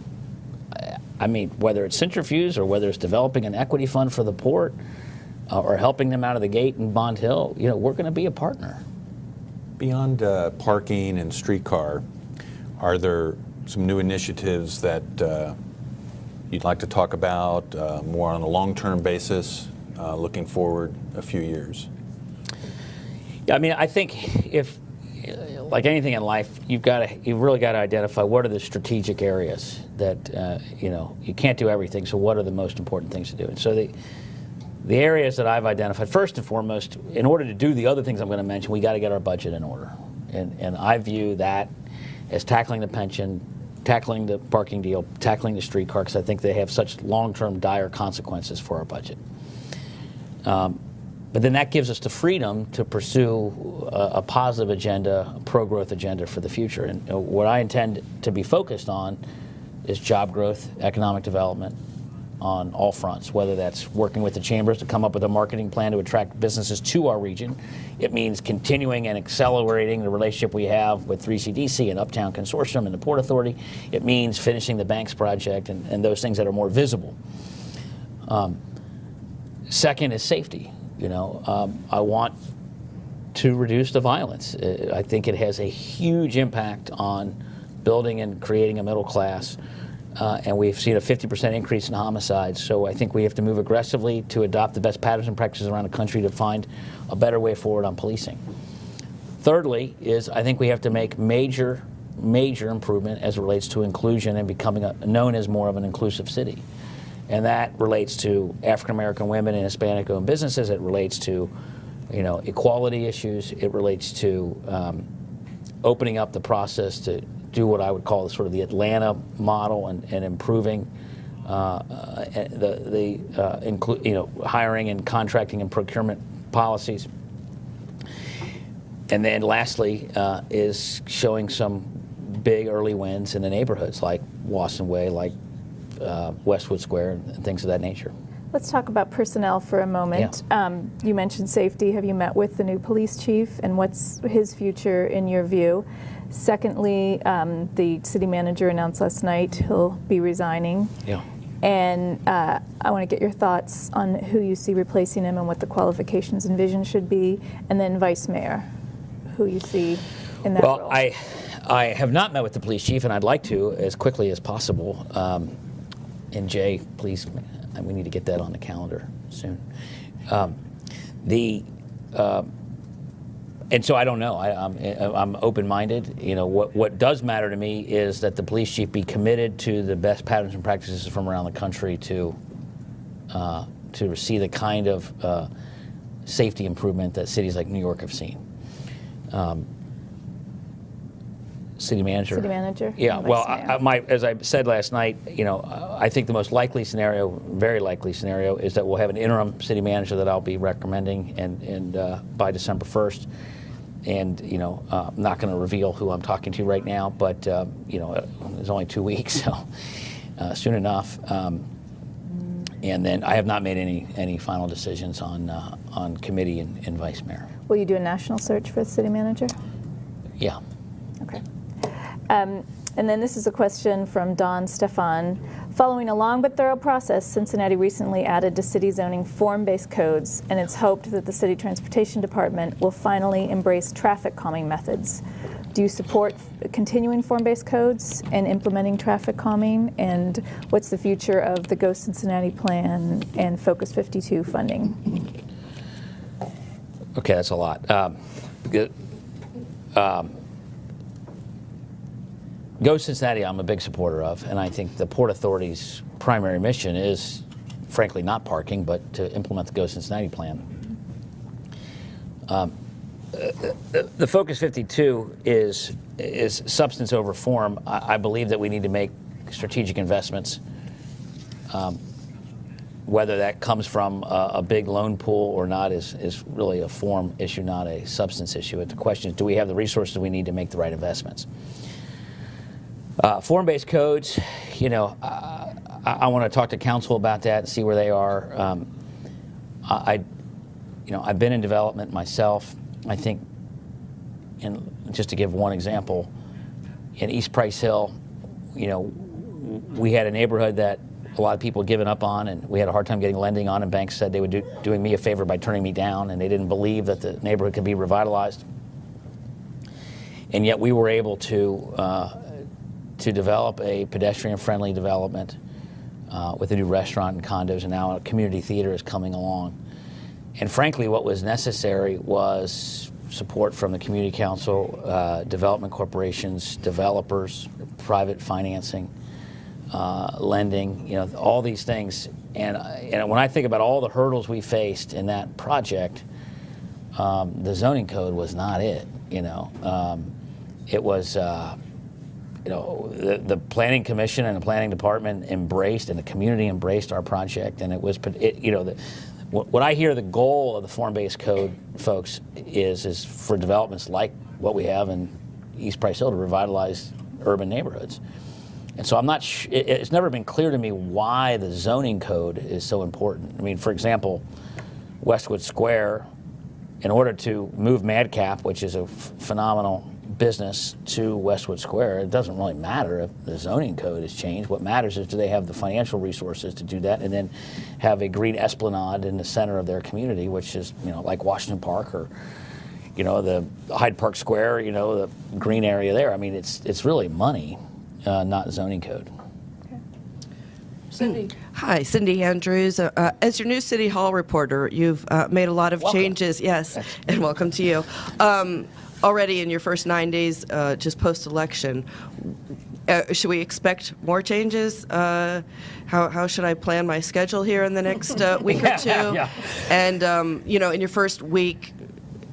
I mean, whether it's centrifuge or whether it's developing an equity fund for the port or helping them out of the gate in Bond Hill, we're going to be a partner. Beyond parking and streetcar, are there some new initiatives that you'd like to talk about more on a long-term basis, looking forward a few years? Yeah, I mean, I think like anything in life, you've really got to identify what are the strategic areas that you can't do everything. So what are the most important things to do? And so the areas that I've identified, first and foremost, in order to do the other things I'm going to mention, we got to get our budget in order. And I view that as tackling the pension, tackling the parking deal, tackling the streetcar, because I think they have such long-term dire consequences for our budget. But then that gives us the freedom to pursue a positive agenda, a pro-growth agenda for the future. And what I intend to be focused on is job growth, economic development on all fronts, whether that's working with the chambers to come up with a marketing plan to attract businesses to our region. It means continuing and accelerating the relationship we have with 3CDC and Uptown Consortium and the Port Authority. It means finishing the Banks project and those things that are more visible. Second is safety. I want to reduce the violence. I think it has a huge impact on building and creating a middle class, and we've seen a 50% increase in homicides. So I think we have to move aggressively to adopt the best patterns and practices around the country to find a better way forward on policing. Thirdly is I think we have to make major improvement as it relates to inclusion and becoming known as more of an inclusive city. And that relates to African-American women and Hispanic-owned businesses. It relates to, equality issues. It relates to opening up the process to do what I would call sort of the Atlanta model and improving hiring and contracting and procurement policies. And then lastly is showing some big early wins in the neighborhoods like Wasson Way, like Westwood Square, and things of that nature. Let's talk about personnel for a moment. Yeah. You mentioned safety. Have you met with the new police chief, and what's his future in your view? Secondly, the city manager announced last night he'll be resigning. Yeah. And I want to get your thoughts on who you see replacing him and what the qualifications and vision should be. And then vice mayor, who you see in that role. Well, I have not met with the police chief, and I'd like to as quickly as possible. And Jay, please, we need to get that on the calendar soon. And so I don't know. I'm open-minded. What does matter to me is that the police chief be committed to the best patterns and practices from around the country to see the kind of safety improvement that cities like New York have seen. city manager. City manager? Yeah. and Well, vice mayor? as I said last night, I think the most likely scenario, very likely scenario, is that we'll have an interim city manager that I'll be recommending, and by December 1st. And I'm not going to reveal who I'm talking to right now, but there's only 2 weeks, so soon enough. And then I have not made any final decisions on committee and vice mayor. Will you do a national search for the city manager? Yeah. Okay. And then this is a question from Don Stefan. Following a long but thorough process, Cincinnati recently added to city zoning form-based codes, and it's hoped that the city transportation department will finally embrace traffic calming methods. Do you support continuing form-based codes and implementing traffic calming? And what's the future of the Go Cincinnati plan and Focus 52 funding? Okay, that's a lot. Go Cincinnati, I'm a big supporter of, and I think the Port Authority's primary mission is, frankly, not parking, but to implement the Go Cincinnati plan. The Focus 52 is substance over form. I believe that we need to make strategic investments, whether that comes from a big loan pool or not is really a form issue, not a substance issue. The question is, do we have the resources we need to make the right investments? Form-based codes, I want to talk to council about that and see where they are. I've been in development myself. I think, and just to give one example, in East Price Hill, we had a neighborhood that a lot of people had given up on, and we had a hard time getting lending on, and banks said they would doing me a favor by turning me down, and they didn't believe that the neighborhood could be revitalized. And yet we were able to develop a pedestrian-friendly development with a new restaurant and condos, and now a community theater is coming along. And frankly, what was necessary was support from the community council, development corporations, developers, private financing, lending, all these things. And when I think about all the hurdles we faced in that project, the zoning code was not it. It was. The planning commission and the planning department embraced, and the community embraced our project, and it was, what I hear the goal of the form-based code, folks, is for developments like what we have in East Price Hill to revitalize urban neighborhoods. And so I'm not, it's never been clear to me why the zoning code is so important. I mean, for example, Westwood Square, in order to move Madcap, which is a phenomenal business, to Westwood Square, it doesn't really matter if the zoning code has changed. What matters is, do they have the financial resources to do that, and then have a green esplanade in the center of their community, which is, like Washington Park or, the Hyde Park Square, the green area there. I mean, it's really money, not zoning code. Cindy. Hi, Cindy Andrews. As your new City Hall reporter, you've made a lot of changes. Yes, and welcome to you. Already in your first 9 days, just post-election, should we expect more changes? How should I plan my schedule here in the next week or two? Yeah. And in your first week,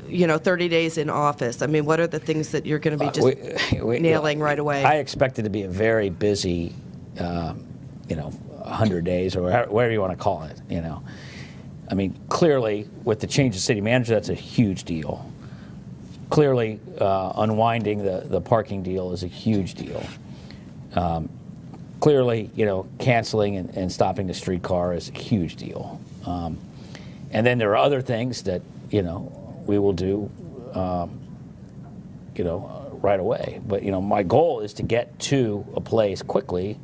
30 days in office, I mean, what are the things that you're going to be just nailing right away? I expect it to be a very busy, 100 days, or whatever you want to call it. I mean, clearly, with the change of city manager, that's a huge deal. Clearly, unwinding the parking deal is a huge deal. Clearly, canceling and stopping the streetcar is a huge deal. And then there are other things that, we will do, right away. But, my goal is to get to a place quickly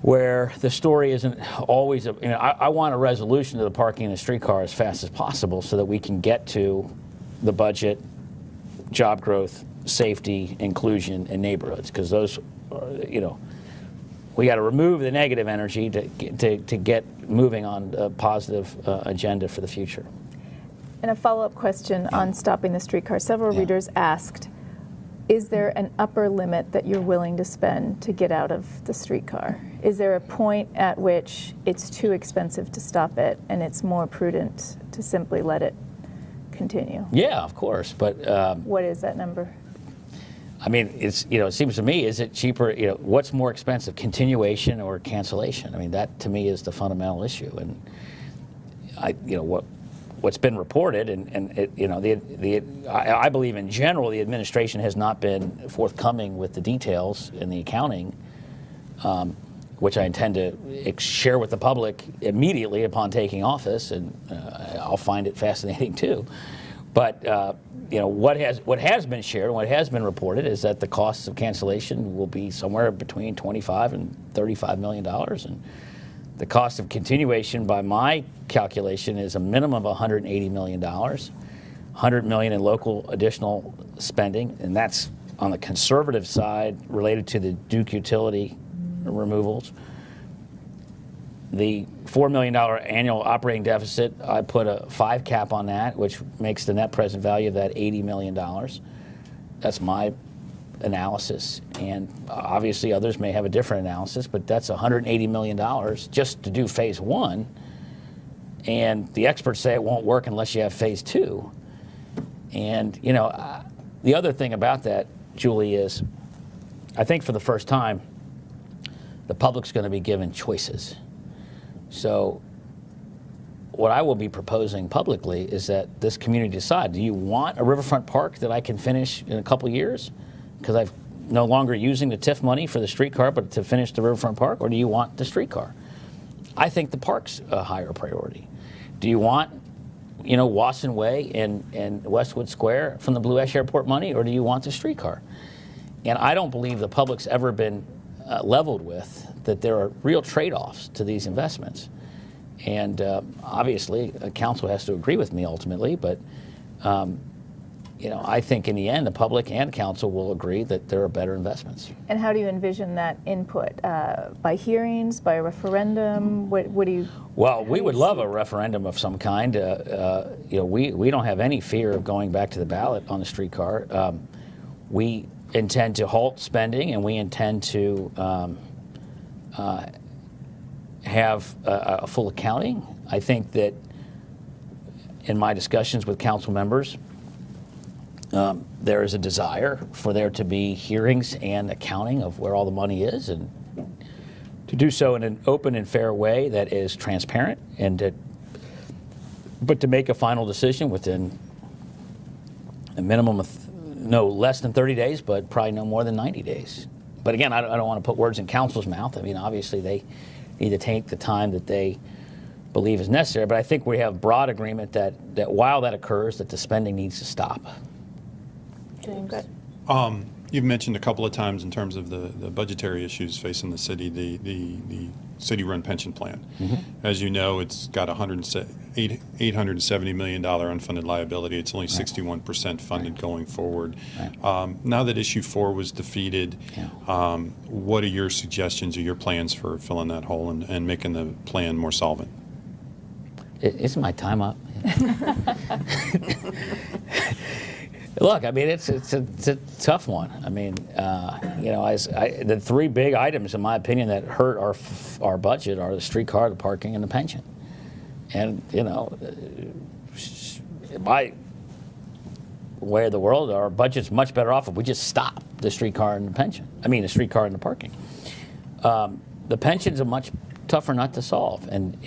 where the story isn't always, I want a resolution to the parking in the streetcar as fast as possible so that we can get to the budget, job growth, safety, inclusion, and neighborhoods, because those, we got to remove the negative energy to get moving on a positive agenda for the future. And a follow-up question on stopping the streetcar. Several readers asked, is there an upper limit that you're willing to spend to get out of the streetcar? Is there a point at which it's too expensive to stop it and it's more prudent to simply let it continue? Yeah, of course, but what is that number? I mean, it's, it seems to me, is it cheaper, what's more expensive, continuation or cancellation? I mean, that to me is the fundamental issue. And what's been reported, and I believe in general the administration has not been forthcoming with the details in the accounting, which I intend to share with the public immediately upon taking office, and I'll find it fascinating too. But what has been shared and what has been reported is that the costs of cancellation will be somewhere between $25 and $35 million, and the cost of continuation, by my calculation, is a minimum of $180 million, $100 million in local additional spending, and that's on the conservative side related to the Duke utility removals. The $4 million annual operating deficit, I put a 5 cap on that, which makes the net present value of that $80 million. That's my analysis, and obviously others may have a different analysis, but that's $180 million just to do phase 1, and the experts say it won't work unless you have phase 2. And the other thing about that, Julie, is I think for the first time the public's going to be given choices. So what I will be proposing publicly is that this community decide, do you want a riverfront park that I can finish in a couple years because I'm no longer using the TIF money for the streetcar but to finish the riverfront park, or do you want the streetcar? I think the park's a higher priority. Do you want Wasson Way and Westwood Square from the Blue Ash Airport money, or do you want the streetcar? And I don't believe the public's ever been leveled with that there are real trade-offs to these investments. And obviously, council has to agree with me ultimately, but I think in the end, the public and council will agree that there are better investments. And how do you envision that input? By hearings, by a referendum? What do you? Well, we would love a referendum of some kind. We don't have any fear of going back to the ballot on the streetcar. We intend to halt spending, and we intend to have a full accounting. I think that in my discussions with council members, there is a desire for there to be hearings and accounting of where all the money is, and to do so in an open and fair way that is transparent, but to make a final decision within a minimum of no less than 30 days, but probably no more than 90 days. But again, I don't want to put words in council's mouth. I mean, obviously they need to take the time that they believe is necessary, but I think we have broad agreement that while that occurs, that the spending needs to stop. James. You've mentioned a couple of times in terms of the budgetary issues facing the city, the city-run pension plan. Mm-hmm. As you know, it's got $870 million unfunded liability. It's only 61% funded going forward. Right. Now that issue 4 was defeated, what are your suggestions or your plans for filling that hole and making the plan more solvent? Isn't my time up? Look, I mean, it's a tough one. I mean, the 3 big items, in my opinion, that hurt our budget are the streetcar, the parking, and the pension. And my way of the world, our budget's much better off if we just stop the streetcar and the pension. I mean, the streetcar and the parking. The pension's a much tougher nut to solve, and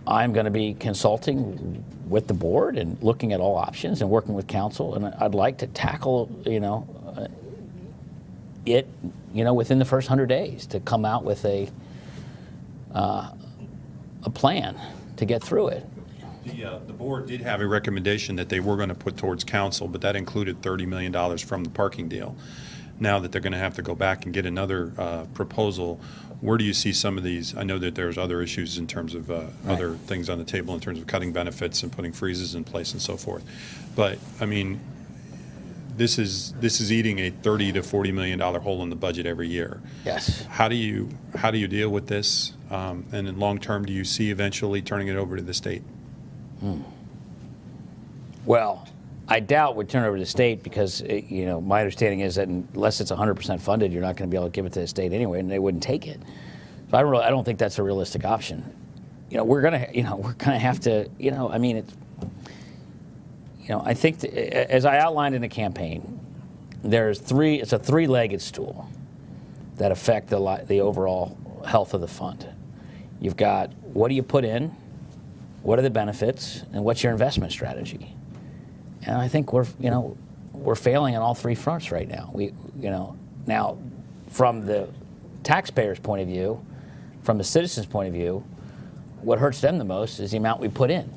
I'm going to be consulting with the board and looking at all options and working with council, and I'd like to tackle it within the first 100 days to come out with a plan to get through it. The board did have a recommendation that they were going to put towards council, but that included $30 million from the parking deal. Now that they're going to have to go back and get another proposal, where do you see some of these? I know that there's other issues in terms of other things on the table in terms of cutting benefits and putting freezes in place and so forth. But I mean, this is eating a $30 to $40 million hole in the budget every year. Yes. How do you deal with this? And in long term, do you see eventually turning it over to the state? Well, I doubt we'd turn it over to the state because, my understanding is that unless it's 100% funded, you're not going to be able to give it to the state anyway, and they wouldn't take it. So I don't think that's a realistic option. We're going to have to, I mean, I think as I outlined in the campaign, it's a three-legged stool that affect the overall health of the fund. You've got what do you put in, what are the benefits, and what's your investment strategy? And I think we're failing on all three fronts right now. Now from the taxpayer's point of view, from the citizen's point of view, what hurts them the most is the amount we put in.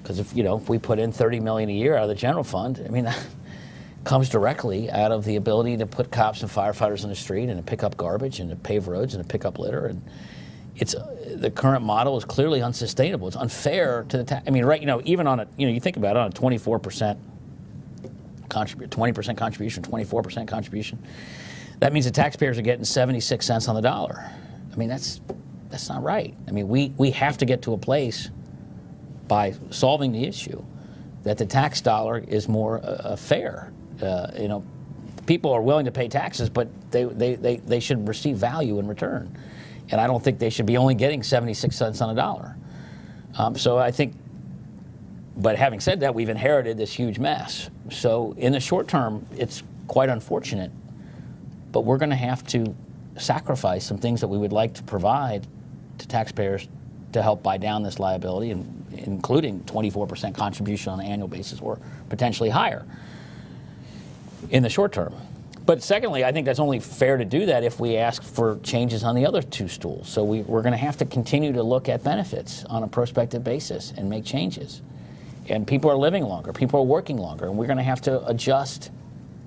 Because if we put in $30 million a year out of the general fund, I mean, that comes directly out of the ability to put cops and firefighters on the street and to pick up garbage and to pave roads and to pick up litter. And the current model is clearly unsustainable. It's unfair to the tax. I mean, right? Even on you think about it, on a 24% contribution, 20% contribution, 24% contribution, that means the taxpayers are getting 76 cents on the dollar. I mean, that's not right. I mean, we have to get to a place by solving the issue that the tax dollar is more fair. People are willing to pay taxes, but they should receive value in return. And I don't think they should be only getting 76 cents on a dollar. So I think, but having said that, we've inherited this huge mess. So in the short term, it's quite unfortunate, but we're going to have to sacrifice some things that we would like to provide to taxpayers to help buy down this liability, including 24% contribution on an annual basis or potentially higher in the short term. But secondly, I think that's only fair to do that if we ask for changes on the other two stools. So we're going to have to continue to look at benefits on a prospective basis and make changes. And people are living longer, people are working longer, and we're going to have to adjust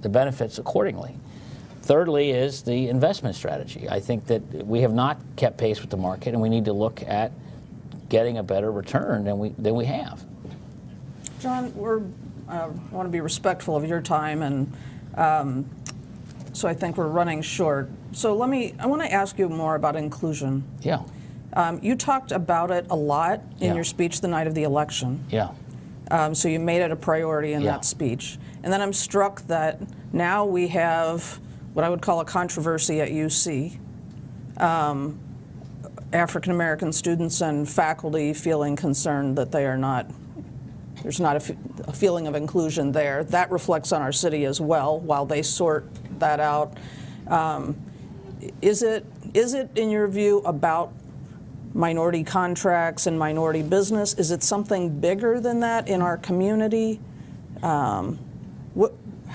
the benefits accordingly. Thirdly is the investment strategy. I think that we have not kept pace with the market, and we need to look at getting a better return than we have. John, I want to be respectful of your time, and so I think we're running short. So I want to ask you more about inclusion. Yeah. You talked about it a lot in your speech the night of the election. Yeah. So you made it a priority in that speech. And then I'm struck that now we have what I would call a controversy at UC. African American students and faculty feeling concerned that there's not a feeling of inclusion there. That reflects on our city as well while they sort that out. Is it in your view about minority contracts and minority business? Is it something bigger than that in our community? How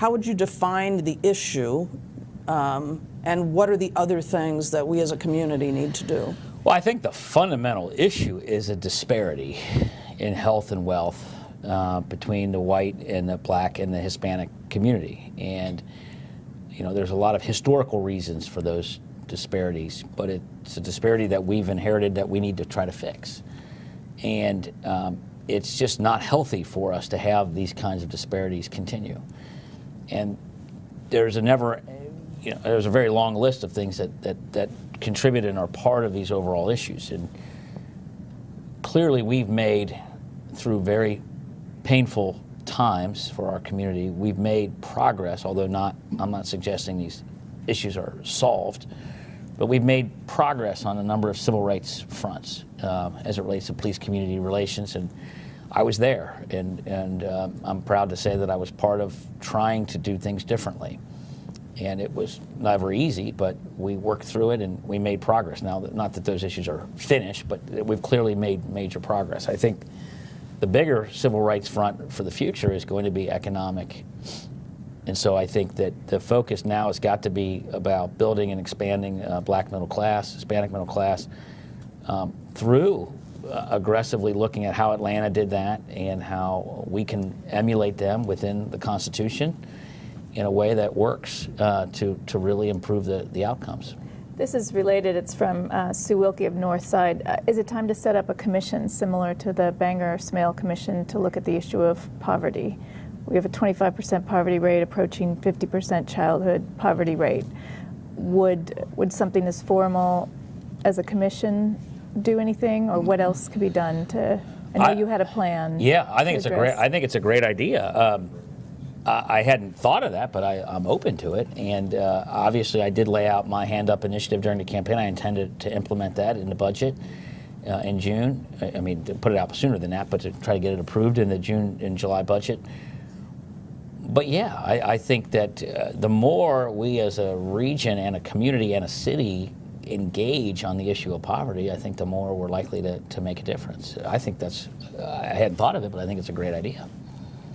would you define the issue? And what are the other things that we as a community need to do? Well, I think the fundamental issue is a disparity in health and wealth between the white and the black and the Hispanic community. And, there's a lot of historical reasons for those disparities, but it's a disparity that we've inherited that we need to try to fix. And it's just not healthy for us to have these kinds of disparities continue. And there's there's a very long list of things that contribute and are part of these overall issues. And clearly we've made, through very painful times for our community, we've made progress, although I'm not suggesting these issues are solved, but we've made progress on a number of civil rights fronts as it relates to police-community relations. And I was there, and I'm proud to say that I was part of trying to do things differently. And it was never easy, but we worked through it and we made progress. Now, not that those issues are finished, but we've clearly made major progress. I think the bigger civil rights front for the future is going to be economic. And so I think that the focus now has got to be about building and expanding black middle class, Hispanic middle class, through aggressively looking at how Atlanta did that and how we can emulate them within the Constitution in a way that works to really improve the outcomes. This is related. It's from Sue Wilkie of Northside. Is it time to set up a commission similar to the Bangor-Smale Commission to look at the issue of poverty? We have a 25% poverty rate approaching 50% childhood poverty rate. Would something as formal as a commission do anything, or what else could be done to? I know you had a plan. Yeah, I think it's a great idea. I hadn't thought of that, but I'm open to it. And obviously, I did lay out my Hand Up initiative during the campaign. I intended to implement that in the budget in June. I mean, to put it out sooner than that, but to try to get it approved in the June and July budget. But yeah, I think that the more we as a region and a community and a city engage on the issue of poverty, I think the more we're likely to make a difference. I think that's, I hadn't thought of it, but I think it's a great idea.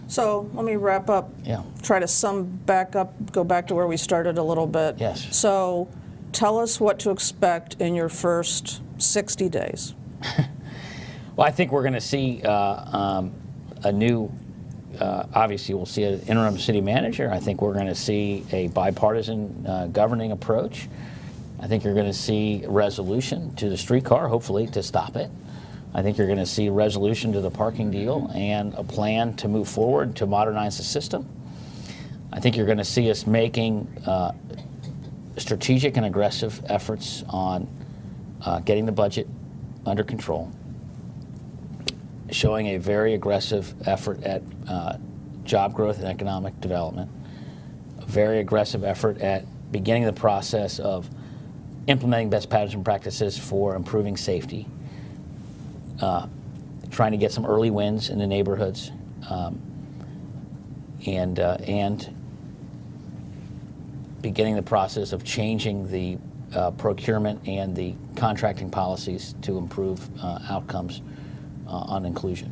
So let me wrap up. Yeah. Try to go back to where we started a little bit. Yes. So tell us what to expect in your first 60 days. Well, I think we're going to see a new, obviously we'll see an interim city manager. I think we're going to see a bipartisan governing approach. I think you're going to see resolution to the streetcar, hopefully to stop it. I think you're going to see resolution to the parking deal and a plan to move forward to modernize the system. I think you're going to see us making strategic and aggressive efforts on getting the budget under control, showing a very aggressive effort at job growth and economic development, a very aggressive effort at beginning the process of implementing best patterns and practices for improving safety, trying to get some early wins in the neighborhoods, and beginning the process of changing the procurement and the contracting policies to improve outcomes on inclusion.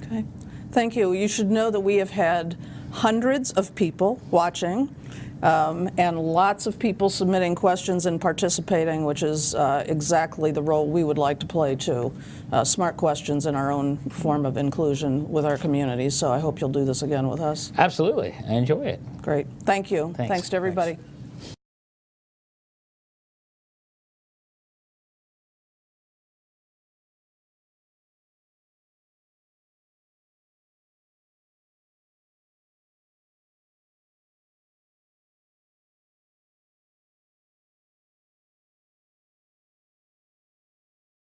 Okay. Thank you. You should know that we have had hundreds of people watching and lots of people submitting questions and participating, which is exactly the role we would like to play too. Smart questions in our own form of inclusion with our community. So I hope you'll do this again with us. Absolutely. I enjoy it. Great. Thank you. Thanks. Thanks to everybody. Thanks.